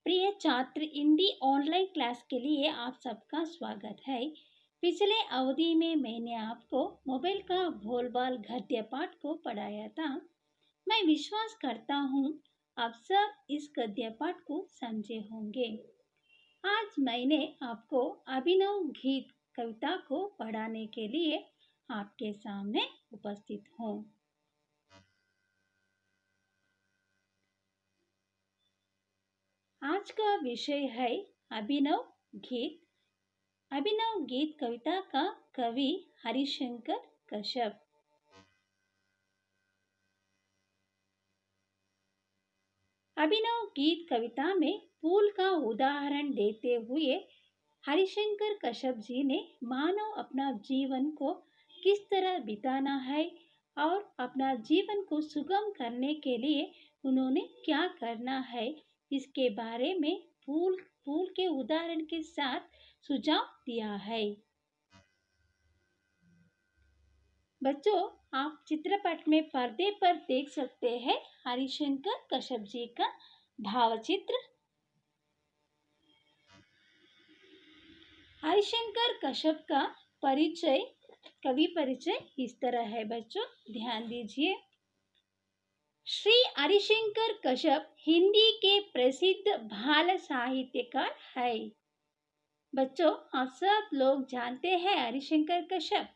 प्रिय छात्र, Hindi online class के लिए आप सबका स्वागत है। पिछले अवधि में मैंने आपको मोबाइल का भोलबाल गद्य पाठ को पढ़ाया था। मैं विश्वास करता हूँ आप सब इस गद्य पाठ को समझे होंगे। आज मैंने आपको अभिनव गीत कविता को पढ़ाने के लिए आपके सामने उपस्थित हूँ। आज का विषय है अभिनव गीत। अभिनव गीत कविता का कवि हरिशंकर कश्यप। अभिनव गीत कविता में फूल का उदाहरण देते हुए हरिशंकर कश्यप जी ने मानव अपना जीवन को किस तरह बिताना है और अपना जीवन को सुगम करने के लिए उन्होंने क्या करना है, इसके बारे में फूल के उदाहरण के साथ सुझाव दिया है। बच्चों, आप चित्रपट में पर्दे पर देख सकते हैं हरिशंकर कश्यप जी का भावचित्र। हरिशंकर कश्यप का परिचय, कवि परिचय इस तरह है बच्चों, ध्यान दीजिए। श्री हरिशंकर कश्यप हिंदी के प्रसिद्ध बाल साहित्यकार है। बच्चों, आप सब लोग जानते हैं हरिशंकर कश्यप।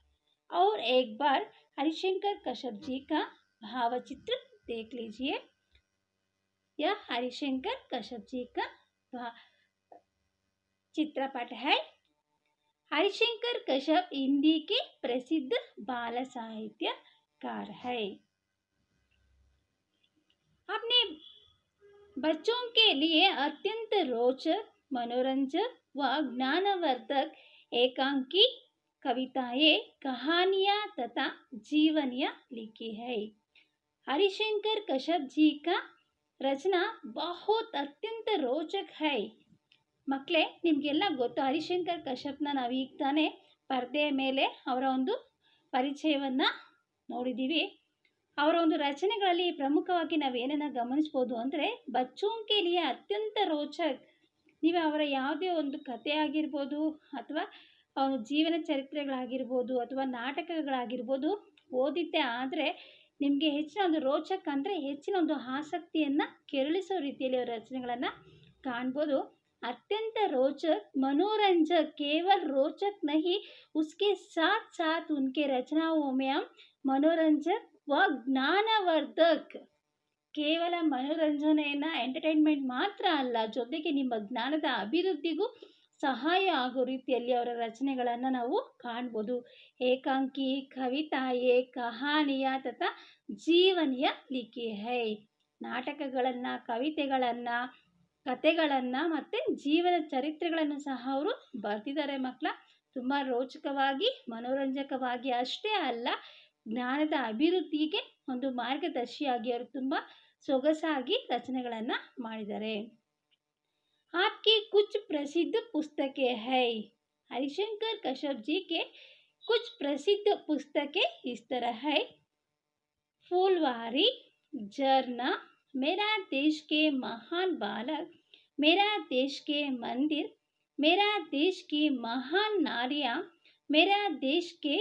और एक बार हरिशंकर कश्यप जी का भावचित्र देख लीजिए। यह हरिशंकर कश्यप जी का चित्रपट है। हरिशंकर कश्यप हिंदी के प्रसिद्ध बाल साहित्यकार है। अपने बच्चों के लिए अत्यंत रोचक, मनोरंजक व ज्ञानवर्धक एकांकी कविताएं, कहानियां तथा जीवनियां लिखी है। हरिशंकर कश्यप जी का रचना बहुत अत्यंत रोचक है। ಮಕ್ಕಳೇ, ನಿಮಗೆಲ್ಲ ಗೊತ್ತು, ಹರಿಶಂಕರ್ ಕಶ್ಯಪ್ನ ನಾವು ಈಗ ತಾನೇ ಪರದೆಯ ಮೇಲೆ ಅವರ ಒಂದು ಪರಿಚಯವನ್ನು ನೋಡಿದ್ದೀವಿ. ಅವರ ಒಂದು ರಚನೆಗಳಲ್ಲಿ ಪ್ರಮುಖವಾಗಿ ನಾವೇನನ್ನು ಗಮನಿಸ್ಬೋದು ಅಂದರೆ, ಬಚ್ಚೋಂ ಕೆ ಲಿಯೆ ಅತ್ಯಂತ ರೋಚಕ್. ನೀವು ಅವರ ಯಾವುದೇ ಒಂದು ಕಥೆ ಆಗಿರ್ಬೋದು ಅಥವಾ ಜೀವನ ಚರಿತ್ರೆಗಳಾಗಿರ್ಬೋದು ಅಥವಾ ನಾಟಕಗಳಾಗಿರ್ಬೋದು ಓದಿದ್ದೆ ಆದರೆ ನಿಮಗೆ ಹೆಚ್ಚಿನ ಒಂದು ರೋಚಕ್ ಅಂದರೆ ಹೆಚ್ಚಿನ ಒಂದು ಆಸಕ್ತಿಯನ್ನು ಕೆರಳಿಸೋ ರೀತಿಯಲ್ಲಿ ಅವರ ರಚನೆಗಳನ್ನು ಕಾಣ್ಬೋದು. अत्यंत रोचक, मनोरंजक, केवल रोचक नहीं, उसके साथ साथ उनके रचनाओं में हम मनोरंजक व ज्ञानवर्धक, ಕೇವಲ ಮನೋರಂಜನೆಯನ್ನು ಎಂಟರ್ಟೈನ್ಮೆಂಟ್ ಮಾತ್ರ ಅಲ್ಲ, ಜೊತೆಗೆ ನಿಮ್ಮ ಜ್ಞಾನದ ಅಭಿವೃದ್ಧಿಗೂ ಸಹಾಯ ಆಗೋ ರೀತಿಯಲ್ಲಿ ಅವರ ರಚನೆಗಳನ್ನು ನಾವು ಕಾಣ್ಬೋದು. ಏಕಾಂಕಿ ಕವಿತಾಯೇ, ಕಹಾನಿಯ ತಥಾ ಜೀವನಿಯ ಲಿಖಿ ಹೈ. ನಾಟಕಗಳನ್ನು, ಕವಿತೆಗಳನ್ನು, ಕಥೆಗಳನ್ನು ಮತ್ತು ಜೀವನ ಚರಿತ್ರೆಗಳನ್ನು ಸಹ ಅವರು ಬರೆದಿದ್ದಾರೆ ಮಕ್ಕಳ. ತುಂಬ ರೋಚಕವಾಗಿ, ಮನೋರಂಜಕವಾಗಿ ಅಷ್ಟೇ ಅಲ್ಲ, ಜ್ಞಾನದ ಅಭಿವೃದ್ಧಿಗೆ ಒಂದು ಮಾರ್ಗದರ್ಶಿಯಾಗಿ ಅವರು ತುಂಬ ಸೊಗಸಾಗಿ ರಚನೆಗಳನ್ನು ಮಾಡಿದ್ದಾರೆ. आपकी कुछ प्रसिद्ध पुस्तकें है. हरिशंकर कश्यप जी के कुछ प्रसिद्ध पुस्तकें इस तरह है. फूलवारी, झरना, मेरा देश के महान बालक, मेरा देश के मंदिर, मेरा देश की महान नारियाँ, मेरा देश के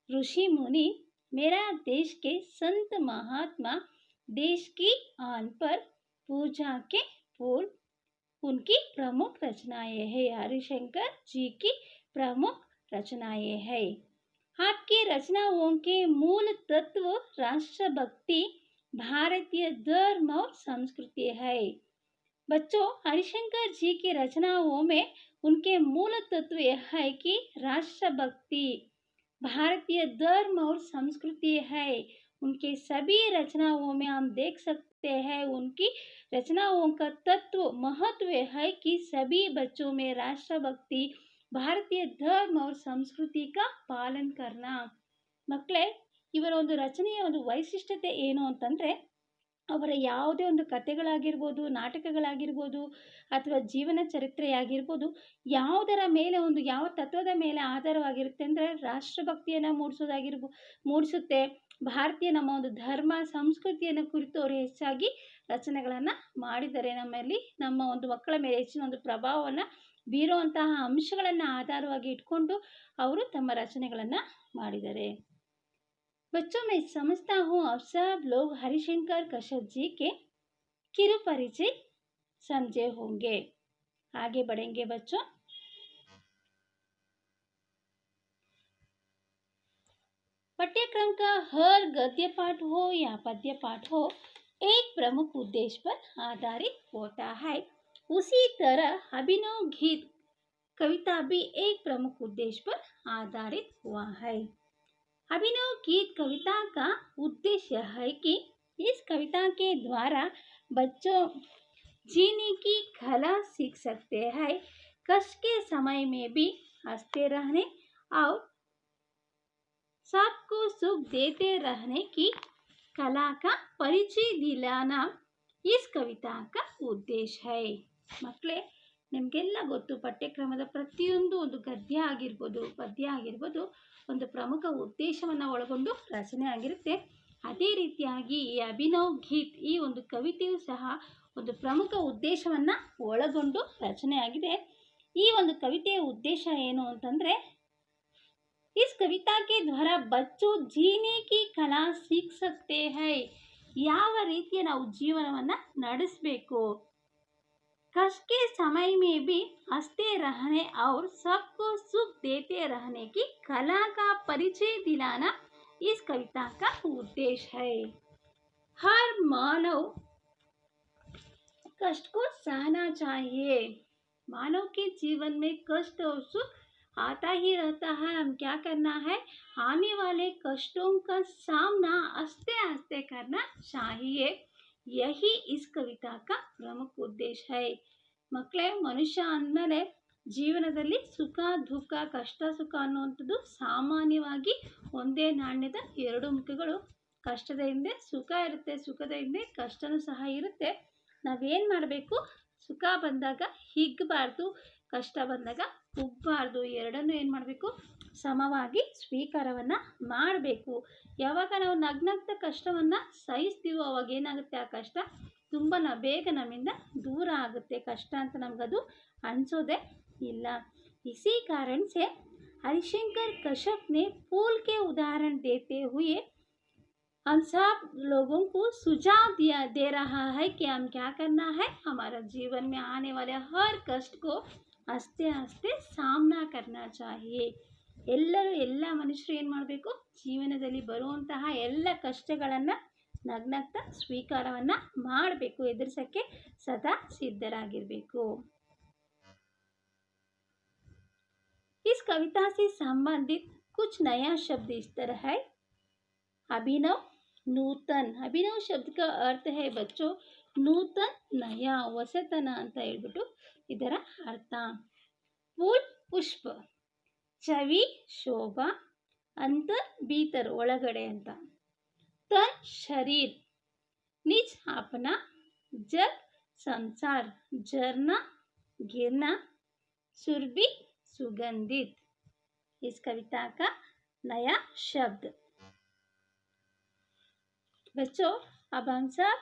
ऋषि मुनि, मेरा देश के संत महात्मा, देश की आन पर पूजा के फूल, उनकी प्रमुख रचनाएं हैं. हरिशंकर जी की प्रमुख रचनाएं हैं. आपकी रचनाओं के मूल तत्व राष्ट्रभक्ति, भारतीय धर्म और संस्कृति है. बच्चों, हरिशंकर जी की रचनाओं में उनके मूल तत्व यह है कि राष्ट्रभक्ति, भारतीय धर्म और संस्कृति है. उनके सभी रचनाओं में हम देख सकते हैं उनकी रचनाओं का तत्व, महत्व है कि सभी बच्चों में राष्ट्रभक्ति, ಭಾರತೀಯ ಧರ್ಮ और ಸಂಸ್ಕೃತಿ का ಪಾಲನ करना. ಮಕ್ಕಳೇ, ಇವರ ಒಂದು ರಚನೆಯ ಒಂದು ವೈಶಿಷ್ಟ್ಯತೆ ಏನು ಅಂತಂದರೆ, ಅವರ ಯಾವುದೇ ಒಂದು ಕಥೆಗಳಾಗಿರ್ಬೋದು, ನಾಟಕಗಳಾಗಿರ್ಬೋದು ಅಥವಾ ಜೀವನ ಚರಿತ್ರೆಯಾಗಿರ್ಬೋದು, ಯಾವುದರ ಮೇಲೆ ಒಂದು ಯಾವ ತತ್ವದ ಮೇಲೆ ಆಧಾರವಾಗಿರುತ್ತೆ ಅಂದರೆ ರಾಷ್ಟ್ರಭಕ್ತಿಯನ್ನು ಮೂಡಿಸುತ್ತೆ. ಭಾರತೀಯ ನಮ್ಮ ಒಂದು ಧರ್ಮ ಸಂಸ್ಕೃತಿಯನ್ನು ಕುರಿತು ಅವರು ಹೆಚ್ಚಾಗಿ ರಚನೆಗಳನ್ನು ಮಾಡಿದ್ದಾರೆ. ನಮ್ಮಲ್ಲಿ ನಮ್ಮ ಒಂದು ಮಕ್ಕಳ ಮೇಲೆ ಹೆಚ್ಚಿನ ಒಂದು ಪ್ರಭಾವವನ್ನು ಬೀರುವಂತಹ ಅಂಶಗಳನ್ನು ಆಧಾರವಾಗಿ ಇಟ್ಕೊಂಡು ಅವರು ತಮ್ಮ ರಚನೆಗಳನ್ನು ಮಾಡಿದ್ದಾರೆ. बच्चों मैं समझता हूँ आप सब लोग हरिशंकर कश्यप जी के किरु परिचय समझे होंगे. आगे बढ़ेंगे बच्चों. पाठ्यक्रम का हर गद्य पाठ हो या पद्य पाठ हो एक प्रमुख उद्देश्य पर आधारित होता है. उसी तरह अभिनव गीत कविता भी एक प्रमुख उद्देश्य पर आधारित हुआ है. अभिनव गीत कविता का उद्देश्य है कि इस कविता के द्वारा बच्चों जीने की कला सीख सकते हैं. कष्ट के समय में भी हंसते रहने और सबको सुख देते रहने की कला का परिचय दिलाना इस कविता का उद्देश्य है. ಮಕ್ಕಳೇ, ನಿಮಗೆಲ್ಲ ಗೊತ್ತು, ಪಠ್ಯಕ್ರಮದ ಪ್ರತಿಯೊಂದು ಒಂದು ಗದ್ಯ ಆಗಿರ್ಬೋದು, ಪದ್ಯ ಆಗಿರ್ಬೋದು, ಒಂದು ಪ್ರಮುಖ ಉದ್ದೇಶವನ್ನು ಒಳಗೊಂಡು ರಚನೆ ಆಗಿರುತ್ತೆ. ಅದೇ ರೀತಿಯಾಗಿ ಈ ಅಭಿನವ್ ಗೀತ್ ಈ ಒಂದು ಕವಿತೆಯು ಸಹ ಒಂದು ಪ್ರಮುಖ ಉದ್ದೇಶವನ್ನು ಒಳಗೊಂಡು ರಚನೆ ಆಗಿದೆ. ಈ ಒಂದು ಕವಿತೆಯ ಉದ್ದೇಶ ಏನು ಅಂತಂದರೆ, इस कविता के द्वारा बच्चों जीने की कला सीख सकते हैं. ಯಾವ ರೀತಿಯ ನಾವು ಜೀವನವನ್ನು ನಡೆಸಬೇಕು, कष्ट के समय में भी हंसते रहने और सबको सुख देते रहने की कला का परिचय दिलाना इस कविता का उद्देश्य है. हर मानव कष्ट को सहना चाहिए. मानव के जीवन में कष्ट और सुख आता ही रहता है. हम क्या करना है, आने वाले कष्टों का सामना हंसते हंसते करना चाहिए. यही इस कविता का प्रमुख उद्देश्य है. ಮಕ್ಕಳೇ, ಮನುಷ್ಯ ಅಂದಮೇಲೆ ಜೀವನದಲ್ಲಿ ಸುಖ ದುಃಖ ಕಷ್ಟ ಸುಖ ಅನ್ನುವಂಥದ್ದು ಸಾಮಾನ್ಯವಾಗಿ ಒಂದೇ ನಾಣ್ಯದ ಎರಡು ಮುಖಗಳು. ಕಷ್ಟದ ಹಿಂದೆ ಸುಖ ಇರುತ್ತೆ, ಸುಖದ ಹಿಂದೆ ಕಷ್ಟನೂ ಸಹ ಇರುತ್ತೆ. ನಾವೇನು ಮಾಡಬೇಕು, ಸುಖ ಬಂದಾಗ ಹಿಗ್ಗಬಾರ್ದು, ಕಷ್ಟ ಬಂದಾಗ ಕುಗ್ಗಬಾರ್ದು. ಎರಡನ್ನೂ ಏನು ಮಾಡಬೇಕು, ಸಮವಾಗಿ ಸ್ವೀಕಾರವನ್ನು ಮಾಡಬೇಕು. ಯಾವಾಗ ನಾವು ನಗ್ನಗ್ತ ಕಷ್ಟವನ್ನು ಸಹಿಸ್ತೀವೋ ಅವಾಗ ಏನಾಗುತ್ತೆ, ಆ ಕಷ್ಟ ತುಂಬ ಬೇಗ ನಮ್ಮಿಂದ ದೂರ ಆಗುತ್ತೆ. ಕಷ್ಟ ಅಂತ ನಮಗದು ಅನಿಸೋದೇ ಇಲ್ಲ. इसी कारण से हरिशंकर कश्यप ने फूल के उदाहरण देते हुए हम सब लोगों को सुझाव दे रहा है कि हम क्या करना है, हमारा जीवन में आने वाले हर कष्ट को हंसते हंसते सामना करना चाहिए. ಎಲ್ಲ ಮನುಷ್ಯರು ಏನು ಮಾಡಬೇಕು, ಜೀವನದಲ್ಲಿ ಬರುವಂತಹ ಎಲ್ಲ ಕಷ್ಟಗಳನ್ನು ನಗ್ನಗ್ತ ಸ್ವೀಕಾರವನ್ನು ಮಾಡಬೇಕು, ಎದುರಿಸೋಕ್ಕೆ ಸದಾ ಸಿದ್ಧರಾಗಿರಬೇಕು. इस कविता से संबंधित कुछ नया शब्द इस तरह है. अभिनव, नूतन. अभिनव शब्द का अर्थ है बच्चों नूतन, नया, ಹೊಸತನ ಅಂತ ಹೇಳ್ಬಿಟ್ಟು ಇದರ ಅರ್ಥ. फूल, पुष्प, छवि, शोभा, अंतर, भीतर, ಒಳಗಡೆ ಅಂತ. तन, शरीर, निज, अपना, जग, संसार, झरना, गिरना, सुरभि, सुगंधित. इस कविता का नया शब्द. बच्चों, अब हम सब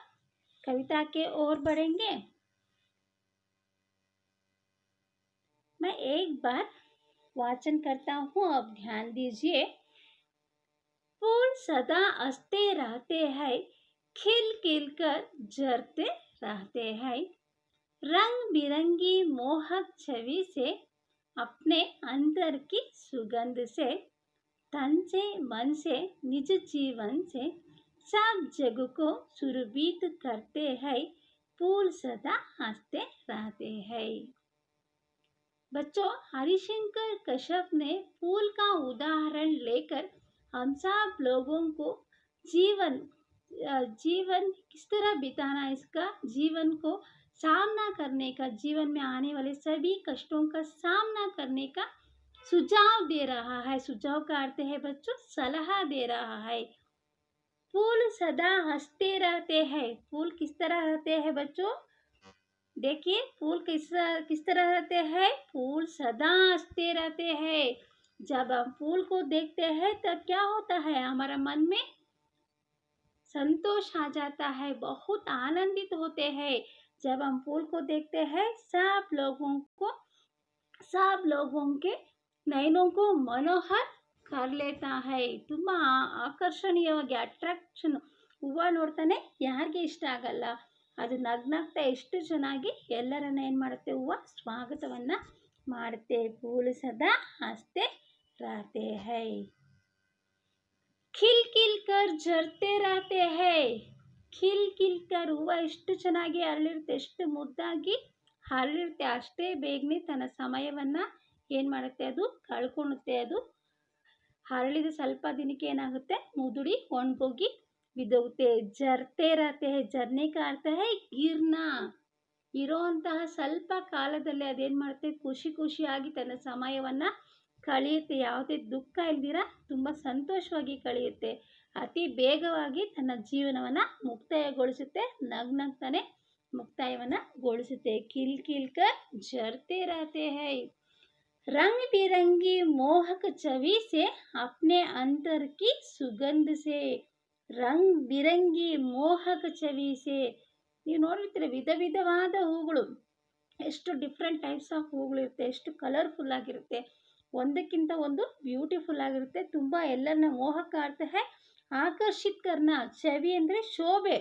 कविता के ओर बढ़ेंगे. मैं एक बार वाचन करता हूँ, अब ध्यान दीजिए. फूल सदा हंसते रहते हैं, खिल खिल कर झरते रहते हैं. रंग बिरंगी मोहक छवि से, अपने अंदर की सुगंध से, तन से मन से निज जीवन से सब जग को सुरभित करते हैं. फूल सदा हंसते रहते हैं. बच्चों, हरिशंकर कश्यप ने फूल का उदाहरण लेकर हम सब लोगों को जीवन किस तरह बिताना, इसका जीवन को सामना करने का, जीवन में आने वाले सभी कष्टों का सामना करने का सुझाव दे रहा है. सुझाव का अर्थ है बच्चों सलाह दे रहा है. फूल सदा हंसते रहते हैं. फूल किस तरह रहते हैं बच्चों, देखिए फूल किस तरह रहते हैं, फूल सदा हंसते रहते हैं. जब हम फूल को देखते हैं तब क्या होता है, हमारा मन में संतोष आ जाता है, बहुत आनंदित होते हैं। जब हम फूल को देखते हैं, सब लोगों के नयनों को मनोहर कर लेता है। ತುಂಬಾ ಆಕರ್ಷಣೀಯವಾಗಿ ಅಟ್ರಾಕ್ಷನ್. ಹೂವು ನೋಡ್ತಾನೆ ಯಾರಿಗೆ ಇಷ್ಟ ಆಗಲ್ಲ. ಅದು ನಗ್ನಗ್ತಾ ಎಷ್ಟು ಚೆನ್ನಾಗಿ ಎಲ್ಲರನ್ನ ಏನು ಮಾಡುತ್ತೆ, ಹೂವು ಸ್ವಾಗತವನ್ನು ಮಾಡುತ್ತೆ. ಫೂಲ್ ಸದಾ ಹಸ್ತೆ रहते हैं, ಖಿಲ್ ಖಿಲ್ ಕರ್ ಜರ್ತೆ रहते हैं. ಖಿಲ್ ಖಿಲ್ ಕರ್ ಹೂವು ಎಷ್ಟು ಚೆನ್ನಾಗಿ ಅರಳಿರುತ್ತೆ, ಎಷ್ಟು ಮುದ್ದಾಗಿ ಹರಳಿರುತ್ತೆ. ಅಷ್ಟೇ ಬೇಗನೆ ತನ್ನ ಸಮಯವನ್ನು ಏನು ಮಾಡುತ್ತೆ, ಅದು ಕಳ್ಕೊಳ್ಳುತ್ತೆ. ಅದು ಹರಳಿದ ಸ್ವಲ್ಪ ದಿನಕ್ಕೆ ಏನಾಗುತ್ತೆ, ಮುದುಡಿ ಒಣಗೋಗಿ ಬಿದ್ದೋಗುತ್ತೆ. ಜರ್ತೆ रहते हैं, ಜರ್ನೆ का अर्थ है ಗಿರ್ನಾ. ಇರೋಂತಹ ಸ್ವಲ್ಪ ಕಾಲದಲ್ಲಿ ಅದೇನು ಮಾಡುತ್ತೆ, ಖುಷಿ ಖುಷಿಯಾಗಿ ತನ್ನ ಸಮಯವನ್ನು ಕಳೆಯುತ್ತೆ. ಯಾವುದೇ ದುಃಖ ಇಲ್ದಿರ ತುಂಬ ಸಂತೋಷವಾಗಿ ಕಳೆಯುತ್ತೆ. ಅತಿ ಬೇಗವಾಗಿ ತನ್ನ ಜೀವನವನ್ನು ಮುಕ್ತಾಯಗೊಳಿಸುತ್ತೆ. ನಗ್ನಗ್ತಾನೆ ಮುಕ್ತಾಯವನ್ನು ಗೊಳಿಸುತ್ತೆ. ಖಿಲ್ ಖಿಲ್ ಕರ್ ಜರ್ತೆ रहते हैं, रंग बिरंगी मोहक छवि से अपने अंतर की सुगंध से. रंग बिरंगी मोहक छवि से. ನೀವು ನೋಡಿರ್ತೀರ ವಿಧ ವಿಧವಾದ ಹೂಗಳು, ಎಷ್ಟು ಡಿಫ್ರೆಂಟ್ ಟೈಪ್ಸ್ ಆಫ್ ಹೂಗಳಿರುತ್ತೆ, ಎಷ್ಟು ಕಲರ್ಫುಲ್ ಆಗಿರುತ್ತೆ, ಒಂದಕ್ಕಿಂತ ಒಂದು ಬ್ಯೂಟಿಫುಲ್ ಆಗಿರುತ್ತೆ. ತುಂಬ ಎಲ್ಲರನ್ನ ಮೋಹಕ ಅರ್ಥ ಹೇ ಆಕರ್ಷಿತ್ ಕರ್ನ. ಛವಿ ಅಂದರೆ ಶೋಭೆ.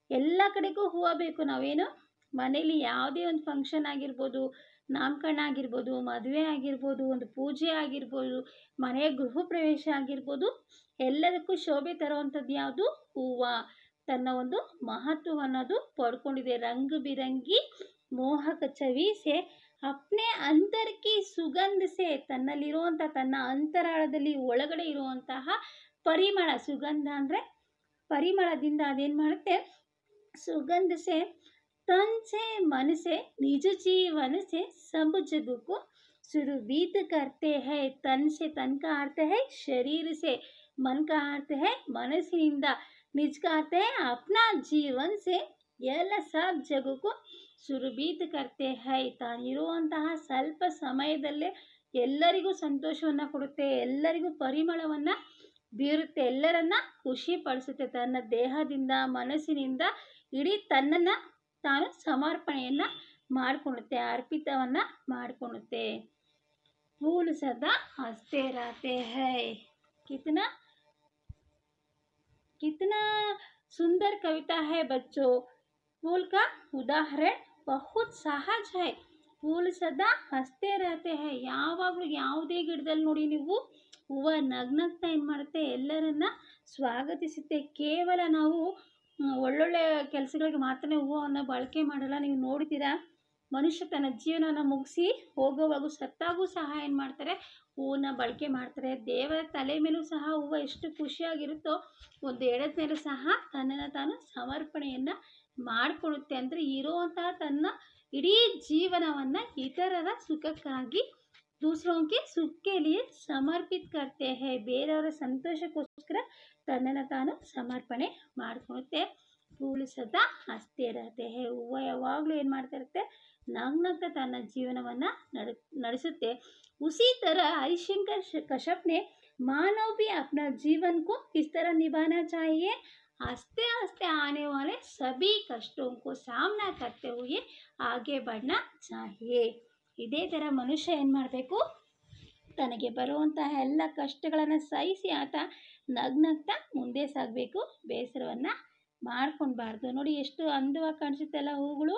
ಎಲ್ಲ ಕಡೆಗೂ ಹೂವು ಬೇಕು. ನಾವೇನು ಮನೇಲಿ ಯಾವುದೇ ಒಂದು ಫಂಕ್ಷನ್ ಆಗಿರ್ಬೋದು, ನಾಮಕರಣ ಆಗಿರ್ಬೋದು, ಮದುವೆ ಆಗಿರ್ಬೋದು, ಒಂದು ಪೂಜೆ ಆಗಿರ್ಬೋದು, ಮನೆಯ ಗೃಹ ಪ್ರವೇಶ ಆಗಿರ್ಬೋದು, ಎಲ್ಲದಕ್ಕೂ ಶೋಭೆ ತರುವಂಥದ್ದು ಯಾವುದು, ಹೂವು. ತನ್ನ ಒಂದು ಮಹತ್ವವನ್ನದು ಪಡ್ಕೊಂಡಿದೆ. ರಂಗ್ ಬಿರಂಗಿ ಮೋಹಕ ಛವಿ ಸೆ ಅಪ್ನೆ ಅಂತರ್ಕಿ ಸುಗಂಧ ಸೆ. ತನ್ನಲ್ಲಿರುವಂಥ, ತನ್ನ ಅಂತರಾಳದಲ್ಲಿ ಒಳಗಡೆ ಇರುವಂತಹ ಪರಿಮಳ. ಸುಗಂಧ ಅಂದರೆ ಪರಿಮಳದಿಂದ ಅದೇನು ಮಾಡುತ್ತೆ, ಸುಗಂಧ ಸೆ तन से मन से निज जीवन से सब जग को सुरभित करते हैं. तन से, तन का अर्थ है शरीर से, मन का अर्थ है ಮನಸ್ಸಿನಿಂದ, ನಿಜ का अर्थ है अपना जीवन से ಎಲ್ಲ सब जग को सुरभित करते हैं. ತಾನಿರುವಂತಹ ಸ್ವಲ್ಪ ಸಮಯದಲ್ಲೇ ಎಲ್ಲರಿಗೂ ಸಂತೋಷವನ್ನು ಕೊಡುತ್ತೆ, ಎಲ್ಲರಿಗೂ ಪರಿಮಳವನ್ನು ಬೀರುತ್ತೆ, ಎಲ್ಲರನ್ನ ಖುಷಿ ಪಡಿಸುತ್ತೆ. ತನ್ನ ದೇಹದಿಂದ, ಮನಸ್ಸಿನಿಂದ ಇಡೀ ತನ್ನನ್ನು ತಾನು ಸಮರ್ಪಣೆಯನ್ನು ಮಾಡಿಕೊಳ್ಳುತ್ತೆ, ಅರ್ಪಿತವನ್ನು ಮಾಡಿಕೊಳ್ಳುತ್ತೆ. फूल सदा हंसते रहते हैं. कितना कितना सुंदर कविता है बच्चों. फूल का उदाहरण बहुत सहज है. फूल सदा हंसते रहते हैं. ಯಾವಾಗಲೂ ಯಾವುದೇ ಗಿಡದಲ್ಲಿ ನೋಡಿ ನೀವು, ಹೂವು ನಗ್ನಗ್ತಾ ಏನು ಮಾಡುತ್ತೆ, ಎಲ್ಲರನ್ನ ಸ್ವಾಗತಿಸುತ್ತೆ. ಕೇವಲ ನಾವು ಒಳ್ಳೊಳ್ಳೆ ಕೆಲಸಗಳಿಗೆ ಮಾತ್ರ ಹೂವನ್ನು ಬಳಕೆ ಮಾಡಲ್ಲ. ನೀವು ನೋಡ್ತೀರಾ, ಮನುಷ್ಯ ತನ್ನ ಜೀವನವನ್ನು ಮುಗಿಸಿ ಹೋಗೋವಾಗೂ, ಸತ್ತಾಗೂ ಸಹ ಏನು ಮಾಡ್ತಾರೆ, ಹೂವನ್ನ ಬಳಕೆ ಮಾಡ್ತಾರೆ. ದೇವರ ತಲೆ ಮೇಲೂ ಸಹ ಹೂವು ಎಷ್ಟು ಖುಷಿಯಾಗಿರುತ್ತೋ, ಒಂದು ಎಳೆದ ಮೇಲೂ ಸಹ ತನ್ನನ್ನು ತಾನು ಸಮರ್ಪಣೆಯನ್ನು ಮಾಡಿಕೊಳ್ಳುತ್ತೆ. ಅಂದರೆ ಇರುವಂತಹ ತನ್ನ ಇಡೀ ಜೀವನವನ್ನು ಇತರರ ಸುಖಕ್ಕಾಗಿ, ದೂಸರೋಂಗೆ ಸುಖಕ್ಕೆ ಲಿಯೇ ಸಮರ್ಪಿತ ಕರ್ತೆ ಹೇ. ಬೇರೆಯವರ ಸಂತೋಷಕ್ಕೋಸ್ಕರ ತನ್ನನ್ನು ತಾನು ಸಮರ್ಪಣೆ ಮಾಡ್ಕೊಳುತ್ತೆ. ಫೂಲ್ ಸದಾ ಹಸ್ತೆ रहते हैं. ಹೂವು ಯಾವಾಗಲೂ ಏನು ಮಾಡ್ತಾ ಇರುತ್ತೆ, ನಗ್ನಗ್ತಾ ತನ್ನ ಜೀವನವನ್ನು ನಡೆಸುತ್ತೆ. उसी तरह हरिशंकर कश्यप ने मानव भी अपना जीवन को किस तरह निभाना चाहिए, हंसते हंसते आने वाले सभी कष्टों को सामना करते हुए आगे बढ़ना चाहिए. ಇದೇ ಥರ ಮನುಷ್ಯ ಏನು ಮಾಡಬೇಕು, ತನಗೆ ಬರುವಂತಹ ಎಲ್ಲ ಕಷ್ಟಗಳನ್ನು ಸಹಿಸಿ ಆತ ನಗ್ನಗ್ತಾ ಮುಂದೆ ಸಾಗಬೇಕು, ಬೇಸರವನ್ನು ಮಾಡ್ಕೊಳ್ಬಾರ್ದು. ನೋಡಿ ಎಷ್ಟು ಅಂದವಾಗಿ ಕಾಣಿಸುತ್ತೆಲ್ಲ ಹೂಗಳು.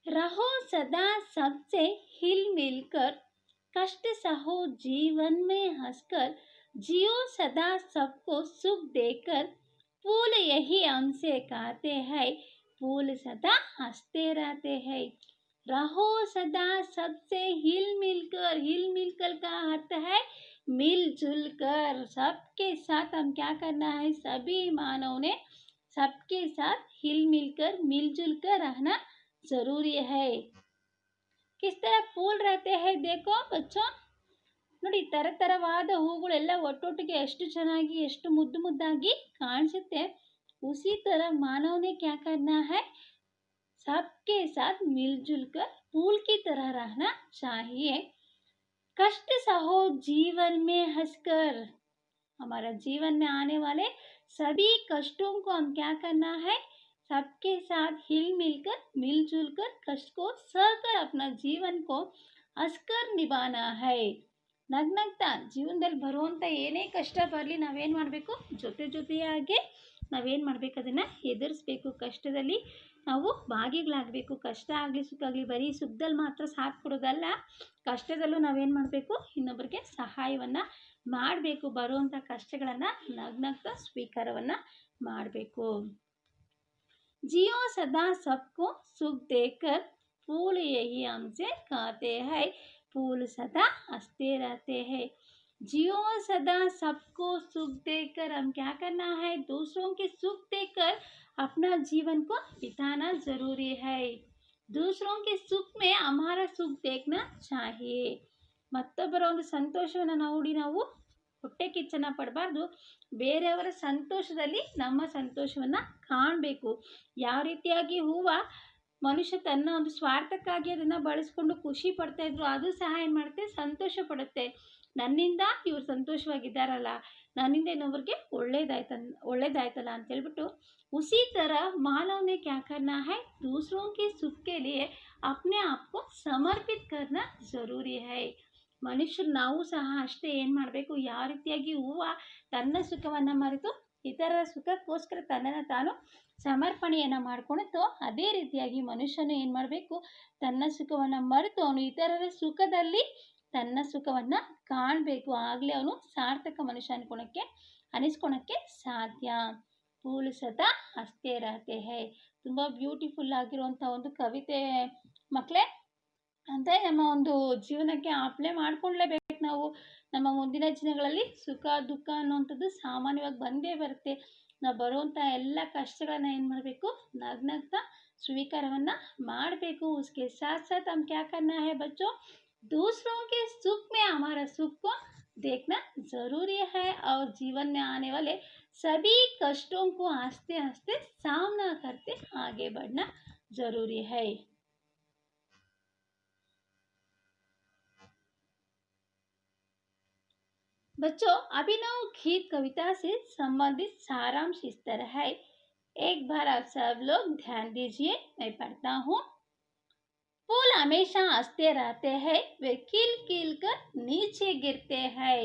रहो सदा सबसे हिल मिलकर, कष्ट सहो जीवन में हंसकर, जियो सदा सबको सुख देकर, फूल यही हमसे कहते हैं, फूल सदा हंसते रहते हैं. रहो सदा सबसे हिल मिलकर का अर्थ है मिलजुल कर. सबके साथ हम क्या करना है, सभी मानव ने सबके साथ मिलजुल कर रहना ज़रूरी है. किस तरह फूल रहते हैं देखो बच्चों. ನೋಡಿ, ತರತರವಾದ ಹೂಗಳೆಲ್ಲ ಒಟ್ಟೊಟ್ಟಿಗೆ ಎಷ್ಟು ಚೆನ್ನಾಗಿ, ಎಷ್ಟು ಮುದ್ದು ಮುದ್ದಾಗಿ ಕಾಣಿಸುತ್ತೆ. उसी तरह मानव ने क्या करना है, सबके साथ मिलजुल कर फूल की तरह रहना चाहिए. कष्ट सहो जीवन में हंसकर। हमारा जीवन में आने वाले सभी कष्टों को हम क्या करना है, सबके साथ हिल मिलकर मिलजुल कर कष्ट को सहकर अपना जीवन को हंसकर निभाना है। ನಗ್ನಗ್ತಾ ಜೀವನದಲ್ಲಿ ಬರುವಂಥ ಏನೇ ಕಷ್ಟ ಬರಲಿ ನಾವೇನು ಮಾಡಬೇಕು, ಜೊತೆಯಾಗಿ ನಾವೇನು ಮಾಡಬೇಕು, ಅದನ್ನು ಎದುರಿಸ್ಬೇಕು. ಕಷ್ಟದಲ್ಲಿ ನಾವು ಭಾಗಿಗಳಾಗಬೇಕು. ಕಷ್ಟ ಆಗಲಿ ಸುಖ ಆಗಲಿ ಬರೀ ಸುಖದಲ್ಲಿ ಮಾತ್ರ ಸಾಥ್ ಕೊಡೋದಲ್ಲ, ಕಷ್ಟದಲ್ಲೂ ನಾವೇನು ಮಾಡಬೇಕು, ಇನ್ನೊಬ್ಬರಿಗೆ ಸಹಾಯವನ್ನು ಮಾಡಬೇಕು. ಬರುವಂಥ ಕಷ್ಟಗಳನ್ನು ನಗ್ನಗ್ತಾ ಸ್ವೀಕಾರವನ್ನು ಮಾಡಬೇಕು. जियो सदा सबको सुख देकर, फूल यही हमसे कहते हैं, फूल सदा हंसते रहते हैं। जियो सदा सबको सुख देकर, हम क्या करना है, दूसरों के सुख देकर अपना जीवन को बिताना ज़रूरी है। दूसरों के सुख में हमारा सुख देखना चाहिए. ಮತ್ತೊಬ್ಬರ ಒಂದು ಸಂತೋಷವನ್ನು ನೋಡಿ ನಾವು ಹೊಟ್ಟೆ ಕಿಚ್ಚನ್ನು ಪಡಬಾರ್ದು. ಬೇರೆಯವರ ಸಂತೋಷದಲ್ಲಿ ನಮ್ಮ ಸಂತೋಷವನ್ನು ಕಾಣಬೇಕು. ಯಾವ ರೀತಿಯಾಗಿ ಹೂವು ಮನುಷ್ಯ ತನ್ನ ಒಂದು ಸ್ವಾರ್ಥಕ್ಕಾಗಿ ಅದನ್ನು ಬಳಸ್ಕೊಂಡು ಖುಷಿ ಪಡ್ತಾಯಿದ್ರು, ಅದು ಸಹ ಏನು ಮಾಡುತ್ತೆ, ಸಂತೋಷ ಪಡುತ್ತೆ. ನನ್ನಿಂದ ಇವ್ರು ಸಂತೋಷವಾಗಿದ್ದಾರಲ್ಲ, ನನ್ನಿಂದ ಇನ್ನೊಬ್ರಿಗೆ ಒಳ್ಳೇದಾಯ್ತಲ್ಲ ಅಂತೇಳ್ಬಿಟ್ಟು. उसी तरह मानव ने क्या करना है, दूसरों के सुख के लिए अपने आप को समर्पित करना ज़रूरी है. ಮನುಷ್ಯರು ನಾವು ಸಹ ಅಷ್ಟೇ ಏನು ಮಾಡಬೇಕು, ಯಾವ ರೀತಿಯಾಗಿ ಹೂವು ತನ್ನ ಸುಖವನ್ನು ಮರೆತು ಇತರರ ಸುಖಕ್ಕೋಸ್ಕರ ತನ್ನನ್ನು ತಾನು ಸಮರ್ಪಣೆಯನ್ನು ಮಾಡಿಕೊಳುತ್ತೋ, ಅದೇ ರೀತಿಯಾಗಿ ಮನುಷ್ಯನು ಏನು ಮಾಡಬೇಕು, ತನ್ನ ಸುಖವನ್ನು ಮರೆತು ಅವನು ಇತರರ ಸುಖದಲ್ಲಿ ತನ್ನ ಸುಖವನ್ನು ಕಾಣಬೇಕು. ಆಗಲೇ ಅವನು ಸಾರ್ಥಕ ಮನುಷ್ಯ ಅನಿಸ್ಕೊಳಕ್ಕೆ ಸಾಧ್ಯ. ಫೂಲ್ ಸದಾ ಹಸ್ತೆ ರಹತೆ ಹೈ. ತುಂಬ ಬ್ಯೂಟಿಫುಲ್ ಆಗಿರುವಂಥ ಒಂದು ಕವಿತೆ ಮಕ್ಕಳೇ. ಅಂದರೆ ನಮ್ಮ ಒಂದು ಜೀವನಕ್ಕೆ ಅಪ್ಲೈ ಮಾಡ್ಕೊಳ್ಳೇಬೇಕು ನಾವು. ನಮ್ಮ ಮುಂದಿನ ದಿನಗಳಲ್ಲಿ ಸುಖ ದುಃಖ ಅನ್ನುವಂಥದ್ದು ಸಾಮಾನ್ಯವಾಗಿ ಬಂದೇ ಬರುತ್ತೆ. ನಾವು ಬರುವಂಥ ಎಲ್ಲ ಕಷ್ಟಗಳನ್ನ ಏನು ಮಾಡಬೇಕು, ನಗ್ನಗ್ತಾ ಸ್ವೀಕಾರವನ್ನು ಮಾಡಬೇಕು. उसके साथ साथ हम क्या करना है बच्चों, दूसरों के सुख में हमारा सुख को देखना ज़रूरी है और जीवन में आने वाले सभी कष्टों को हंसते हंसते सामना करते आगे बढ़ना ज़रूरी है. बच्चों, अभिनव गीत कविता से संबंधित सारांश इस तरह है. एक बार आप सब लोग ध्यान दीजिए, मैं पढ़ता हूँ. फूल हमेशा हंसते रहते हैं, वे खिल खिल कर नीचे गिरते हैं.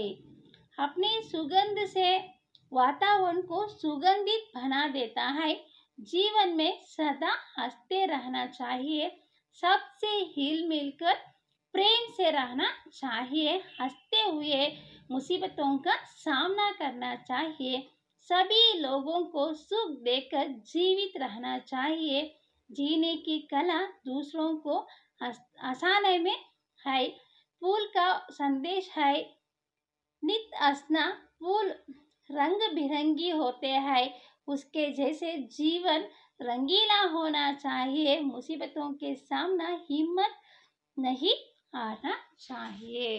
अपनी सुगंध से वातावरण को सुगंधित बना देता है. जीवन में सदा हंसते रहना चाहिए. सबसे हिल मिलकर प्रेम से रहना चाहिए. हंसते हुए मुसीबतों का सामना करना चाहिए. सभी लोगों को सुख देकर जीवित रहना चाहिए. जीने की कला दूसरों को हंसाने में है. फूल का संदेश है, नित हंसना. फूल रंग बिरंगी होते हैं, उसके जैसे जीवन रंगीला होना चाहिए. मुसीबतों के सामना हिम्मत नहीं हारना चाहिए.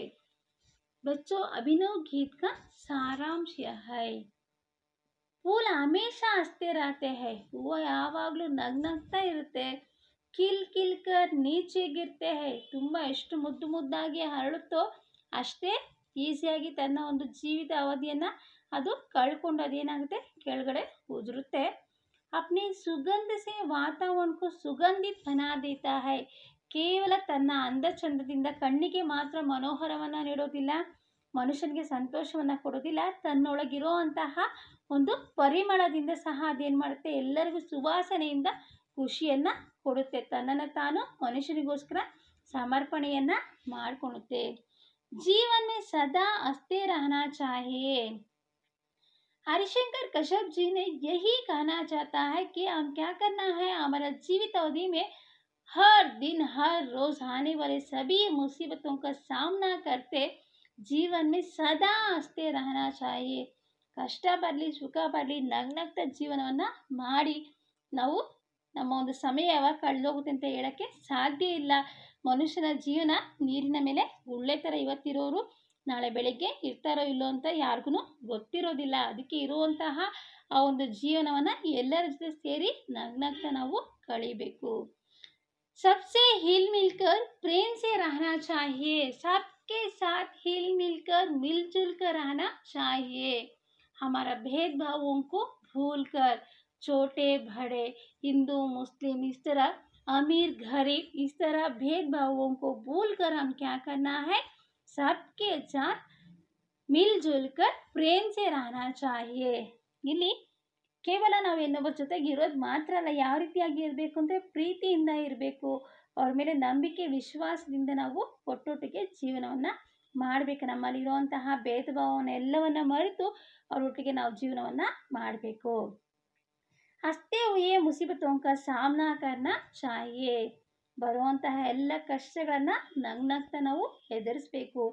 बच्चों, अभिनव गीत का सारांश यह है. फूल हमेशा हंसते रहते हैं, वो ಯಾವಾಗಲೂ ನಗ್ನಗ್ತಾ ಇರುತ್ತೆ. ಕಿಲ್ ಕಿಲ್ ಕರ್ ನೀಚೆ ಗಿರ್ತೆ ಹೈ. ತುಂಬ ಎಷ್ಟು ಮುದ್ದು ಮುದ್ದಾಗಿ ಹರಳುತ್ತೋ ಅಷ್ಟೇ ಈಸಿಯಾಗಿ ತನ್ನ ಒಂದು ಜೀವಿತ ಅವಧಿಯನ್ನು ಅದು ಕಳ್ಕೊಂಡು ಅದೇನಾಗುತ್ತೆ, ಕೆಳಗಡೆ ಉದುರುತ್ತೆ. अपनी सुगंध से वातावरण को सुगंधित बना देता है. ಕೇವಲ ತನ್ನ ಅಂದ ಚಂದದಿಂದ ಕಣ್ಣಿಗೆ ಮಾತ್ರ ಮನೋಹರವನ್ನು ನೀಡೋದಿಲ್ಲ, ಮನುಷ್ಯನಿಗೆ ಸಂತೋಷವನ್ನು ಕೊಡೋದಿಲ್ಲ, ತನ್ನೊಳಗಿರೋ ಅಂತಹ ಒಂದು ಪರಿಮಳದಿಂದ ಸಹ ಅದೇನು ಮಾಡುತ್ತೆ, ಎಲ್ಲರಿಗೂ ಸುವಾಸನೆಯಿಂದ ಖುಷಿಯನ್ನು ಕೊಡುತ್ತೆ. ತನ್ನನ್ನು ತಾನು ಮನುಷ್ಯನಿಗೋಸ್ಕರ ಸಮರ್ಪಣೆಯನ್ನು ಮಾಡಿಕೊಳ್ಳುತ್ತೆ. जीवन में सदा हंसते रहना चाहिए. हरिशंकर कश्यप जी ने यही कहना चाहता है कि हम क्या करना है, हमारा जीवित अवधि में हर दिन हर रोज आने वाले सभी मुसीबतों का सामना करते जीवन में सदा हंसते रहना चाहिए. ಕಷ್ಟ ಬರಲಿ ಸುಖ ಬರಲಿ ನಗ್ನಗ್ತಾ ಜೀವನವನ್ನು ಮಾಡಿ ನಾವು ನಮ್ಮ ಒಂದು ಸಮಯ ಯಾವಾಗ ಕಳೆದೋಗುತ್ತೆ ಅಂತ ಹೇಳೋಕ್ಕೆ ಸಾಧ್ಯ ಇಲ್ಲ. ಮನುಷ್ಯನ ಜೀವನ ನೀರಿನ ಮೇಲೆ ಗುಳ್ಳೆ ಥರ. ಇವತ್ತಿರೋರು ನಾಳೆ ಬೆಳಗ್ಗೆ ಇರ್ತಾರೋ ಇಲ್ಲೋ ಅಂತ ಯಾರಿಗೂ ಗೊತ್ತಿರೋದಿಲ್ಲ. ಅದಕ್ಕೆ ಇರುವಂತಹ ಆ ಒಂದು ಜೀವನವನ್ನು ಎಲ್ಲರ ಜೊತೆ ಸೇರಿ ನಗ್ನಗ್ತಾ ನಾವು ಕಳಿಬೇಕು. सबसे हिल मिलकर प्रेम से रहना चाहिए. सबके साथ साथ हिल मिलकर मिलजुल कर रहना चाहिए। हमारा भेदभावों को भूलकर छोटे बड़े हिंदू मुस्लिम इस तरह अमीर गरीब इस तरह भेदभावों को भूलकर हम क्या करना है, सबके साथ मिलजुल कर प्रेम से रहना चाहिए। ಇಲ್ಲಿ ಕೇವಲ ನಾವು ಇನ್ನೊಬ್ಬರ ಜೊತೆಗೆ ಇರೋದು ಮಾತ್ರ ಅಲ್ಲ, ಯಾವ ರೀತಿಯಾಗಿ ಇರಬೇಕು ಅಂದರೆ ಪ್ರೀತಿಯಿಂದ ಇರಬೇಕು, ಅವ್ರ ಮೇಲೆ ನಂಬಿಕೆ ವಿಶ್ವಾಸದಿಂದ ನಾವು ಒಟ್ಟೊಟ್ಟಿಗೆ ಜೀವನವನ್ನು ಮಾಡಬೇಕು. ನಮ್ಮಲ್ಲಿರುವಂತಹ ಭೇದ ಭಾವವನ್ನು ಎಲ್ಲವನ್ನು ಮರೆತು ಅವರೊಟ್ಟಿಗೆ ನಾವು ಜೀವನವನ್ನು ಮಾಡಬೇಕು. ಹಸ್ತೆ ಹುಯೇ ಮುಸೀಬತೋं का सामना करना चाहिए. ಬರುವಂತಹ ಎಲ್ಲ ಕಷ್ಟಗಳನ್ನು ನಗ್ನಗ್ತಾ ನಾವು ಎದುರಿಸಬೇಕು.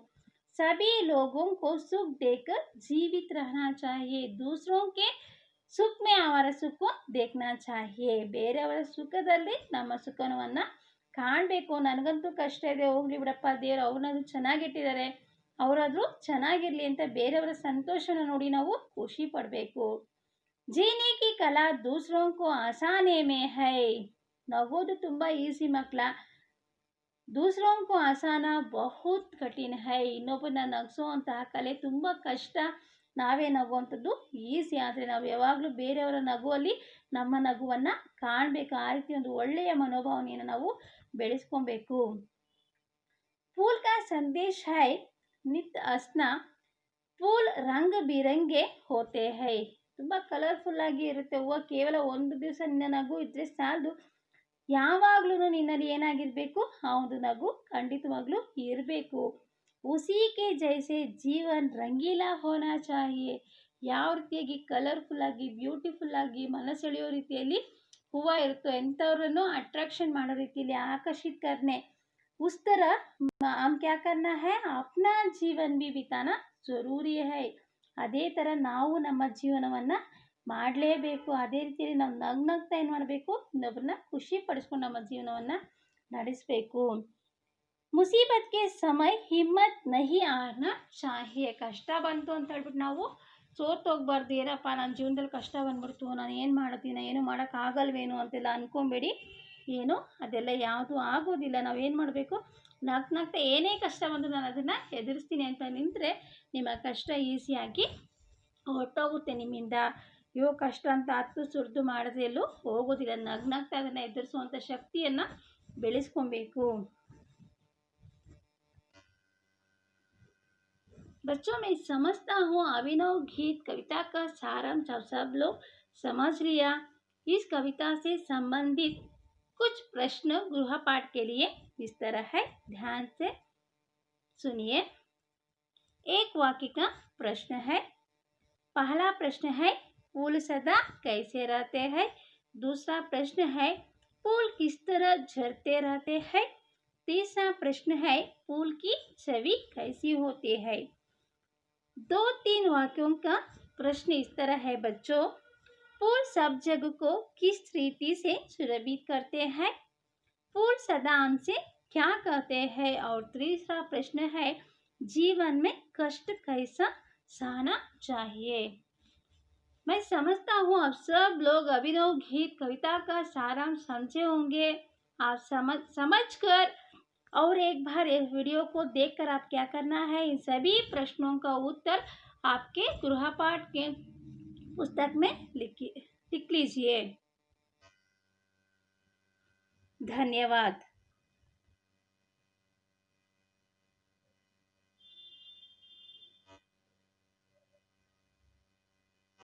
सभी लोगों को सुख देकर जीवित रहना चाहिए. दूसरों के ಸುಖ ಮೇ ಅವರ ಸುಖ ದೇಖ್ನಾ ಚಾಹಿಯೇ. ಬೇರೆಯವರ ಸುಖದಲ್ಲಿ ನಮ್ಮ ಸುಖವನ್ನು ಕಾಣಬೇಕು. ನನಗಂತೂ ಕಷ್ಟ ಇದೆ, ಹೋಗ್ಲಿ ಬಿಡಪ್ಪ, ದೇವರು ಅವ್ರನ್ನಾದ್ರೂ ಚೆನ್ನಾಗಿಟ್ಟಿದ್ದಾರೆ, ಅವರಾದರೂ ಚೆನ್ನಾಗಿರಲಿ ಅಂತ ಬೇರೆಯವರ ಸಂತೋಷನ ನೋಡಿ ನಾವು ಖುಷಿ ಪಡಬೇಕು. ಜೀನೆ ಕಿ ಕಲಾ ದೂಸರೋं को आसाने में है. ನಗೋದು ತುಂಬ ಈಸಿ ಮಕ್ಕಳ, दूसरों को हंसाना बहुत कठिन है. ಇನ್ನೊಬ್ಬರನ್ನ ನಗಿಸುವಂತಹ ಕಲೆ ತುಂಬ ಕಷ್ಟ. ನಾವೇ ನಗುವಂಥದ್ದು ಈಸಿ, ಆದರೆ ನಾವು ಯಾವಾಗಲೂ ಬೇರೆಯವರ ನಗುವಲ್ಲಿ ನಮ್ಮ ನಗುವನ್ನು ಕಾಣಬೇಕು. ಆ ರೀತಿ ಒಂದು ಒಳ್ಳೆಯ ಮನೋಭಾವನೆಯನ್ನು ನಾವು ಬೆಳೆಸ್ಕೊಬೇಕು. फूल का संदेश है नित्य हंसना. फूल रंग बिरंगे होते हैं. ತುಂಬ ಕಲರ್ಫುಲ್ ಆಗಿ ಇರುತ್ತೆ ಹೂವು. ಕೇವಲ ಒಂದು ದಿವಸ ನಿನ್ನ ನಗು ಇದ್ದರೆ ಸಾಲದು, ಯಾವಾಗಲೂ ನಿನ್ನಲ್ಲಿ ಏನಾಗಿರಬೇಕು, ಆ ಒಂದು ನಗು ಖಂಡಿತವಾಗ್ಲೂ ಇರಬೇಕು. ಉಸಿ ಕೆ ಜೈಸೆ ಜೀವನ್ ರಂಗೀಲಾ ಹೋನಾ ಚಾಹಿಯೇ. ಯಾವ ರೀತಿಯಾಗಿ ಕಲರ್ಫುಲ್ಲಾಗಿ ಬ್ಯೂಟಿಫುಲ್ಲಾಗಿ ಮನಸೆಳೆಯೋ ರೀತಿಯಲ್ಲಿ ಹೂವು ಇರುತ್ತೋ, ಎಂಥವ್ರನ್ನು ಅಟ್ರಾಕ್ಷನ್ ಮಾಡೋ ರೀತಿಯಲ್ಲಿ ಆಕರ್ಷಿತ ಕರ್ನೆ ಉಸ್ ಥರ ಹಮ್ ಕ್ಯಾ ಕರ್ನಾ ಹೈ, ಅಪ್ನಾ ಜೀವನ್ ಭಿ ಬಿತಾನಾ ಜರೂರಿ ಹೈ. ಅದೇ ಥರ ನಾವು ನಮ್ಮ ಜೀವನವನ್ನು ಮಾಡಲೇಬೇಕು. ಅದೇ ರೀತಿಯಲ್ಲಿ ನಾವು ನಗ್ನಗ್ತಾ ಏನು ಮಾಡಬೇಕು, ಇನ್ನೊಬ್ಬರನ್ನ ಖುಷಿ ಪಡಿಸ್ಕೊಂಡು ನಮ್ಮ ಜೀವನವನ್ನು ನಡೆಸಬೇಕು. ಮುಸೀಬತ್ ಕೆ ಸಮಯ ಹಿಮ್ಮತ್ ನಹಿ ಹಾರ್ನಾ ಚಾಹಿಯೇ. ಕಷ್ಟ ಬಂತು ಅಂತ ಹೇಳ್ಬಿಟ್ಟು ನಾವು ಸೋತೋಗ್ಬಾರ್ದು. ಏನಪ್ಪ ನನ್ನ ಜೀವನದಲ್ಲಿ ಕಷ್ಟ ಬಂದ್ಬಿಡ್ತು, ನಾನು ಏನು ಮಾಡ್ತೀನಿ, ಏನು ಮಾಡೋಕ್ಕಾಗಲ್ವೇನೋ ಅಂತೆಲ್ಲ ಅಂದ್ಕೊಂಬೇಡಿ. ಏನು ಅದೆಲ್ಲ ಯಾವುದೂ ಆಗೋದಿಲ್ಲ. ನಾವೇನು ಮಾಡಬೇಕು, ನಗ್ನಗ್ತಾ ಏನೇ ಕಷ್ಟ ಬಂದು ನಾನು ಅದನ್ನು ಎದುರಿಸ್ತೀನಿ ಅಂತ ನಿಂತರೆ ನಿಮ್ಮ ಕಷ್ಟ ಈಸಿಯಾಗಿ ಹೊರಟೋಗುತ್ತೆ ನಿಮ್ಮಿಂದ. ಇವು ಕಷ್ಟ ಅಂತ ಹತ್ತು ಸುರಿದು ಮಾಡಿದ್ರೆ ಎಲ್ಲೂ ಹೋಗೋದಿಲ್ಲ. ನಗ್ನಗ್ತಾ ಅದನ್ನು ಎದುರಿಸುವಂಥ ಶಕ್ತಿಯನ್ನು ಬೆಳೆಸ್ಕೊಬೇಕು. बच्चों मैं समझता हूँ अभिनव गीत कविता का सारांश आप सब लोग समझ लिया. इस कविता से संबंधित कुछ प्रश्न गृहपाठ के लिए इस तरह है, ध्यान से सुनिए. एक वाक्य का प्रश्न है. पहला प्रश्न है, फूल सदा कैसे रहते हैं. दूसरा प्रश्न है, फूल किस तरह झड़ते रहते हैं. तीसरा प्रश्न है, फूल की छवि कैसी होती है. 2-3 वाक्यों का प्रश्न इस तरह है बच्चों. फूल सब जग को किस रीति से सुरभित करते हैं. फूल सदा हमसे क्या कहते हैं. और तीसरा प्रश्न है, जीवन में कष्ट कैसा सहना चाहिए. मैं समझता हूँ आप सब लोग अभिनव गीत कविता का सारांश समझे होंगे. आप समझ कर और एक बार इस वीडियो को देखकर आप क्या करना है, इन सभी प्रश्नों का उत्तर आपके गृहपाठ के पुस्तक में लिख लीजिए. धन्यवाद.